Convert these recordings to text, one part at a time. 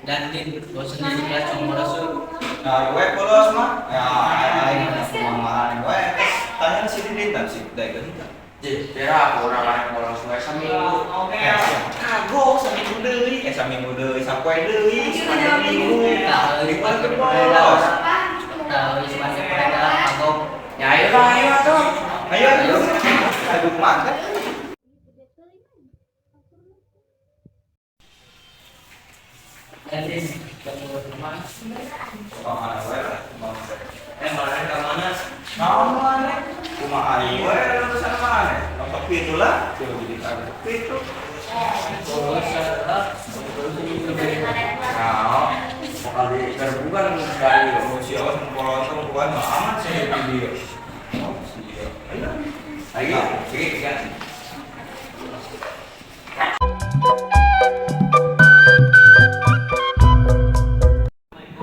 dan di bosan di kelas cuma masuk. Nah, gue polos mah. Ya, aing kemamaran gue. Tanya si Didin dan si Dai kan. Jadi, aku orang lain polos gue seminggu. Kagok seminggu deui, seminggu deui, sapoe deui, seminggu. Tahu Di mana polos. polos? Tahu semacam mereka kagok. Ya ayo tuh. Ayo. Aduh makan. Jadi, ketemu teman. Oh, mana gue lah. Mana ke mana? Mana? Cuma aing we lulusan mana? Nonton itu lah. Coba jadi tahu. Itu. Polos adalah Nah, kali terbuka dari manusia memperoleh bukan amat sih video. Oh, iya. Ayo, sini kan.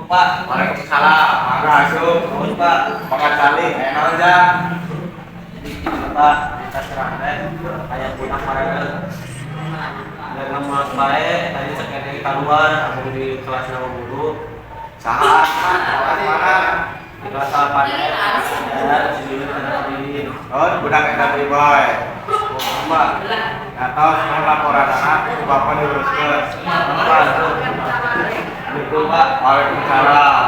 Pak, waalaikumsalam. Mangga asup, nuhun Pak. Makan kali, enak aja. Pak, kita serang deh. Kayak punya kemarin. Dan nama baik, tadi sekali keluar, aku di kelas nama guru. Sahat, mana? Di kelas apa ya? Di sini ada di. Oh, budak enak di boy. Mbak, atau sekarang laporan anak, bapak diuruskan. Itu Pak, waalaikumsalam.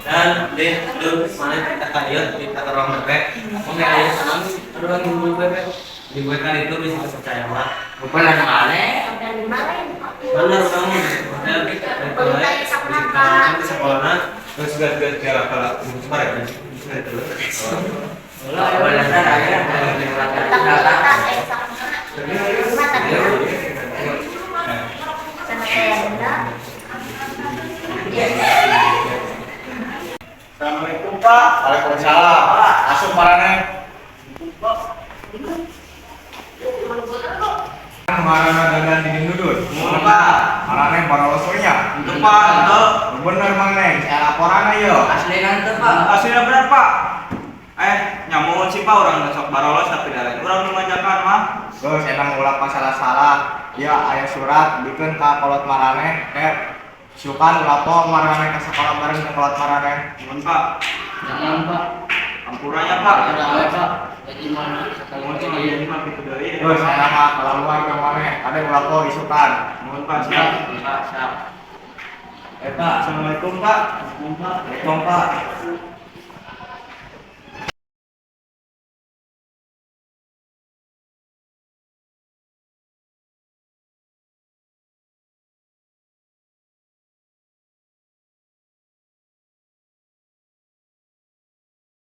Dan di dulu mana kita kalian kita terang bebek, mungkin ada senang, ada yang ngomong bebek. Dibuatkan itu bisa percaya mah. Bukan yang aneh. Benar kamu. Tapi kalau di sekolah terus gas jalan kalau kemarin itu. Assalamualaikum Pak. Waalaikumsalam. Asup marane. Marana dadan di dudut. Pak. Marane barolosonya. Itu Pak, itu. Bener Mang Neng. Saya laporan ayo. Aslinya itu Pak. Aslinya bener Pak. Nyamun sih Pak orang sok barolos tapi dalan. Urang dimanjakan mah. Geus enang ulah salah-salah. Ya aya surat bikin ka kolot marane. Sukan lapo marane ke sekolah bareng ke kolot marane. Nuhun Pak. Jangan Pak. Ampurannya Pak. Ada Pak. Jadi mana? Nuhun Pak ieu mah kitu deui. Terus saya nama keluar ke mana? Ada berapa isukan? Nuhun Pak siap. Pak, siap. Pak, assalamualaikum Pak. Assalamualaikum Pak. Waalaikumsalam Pak.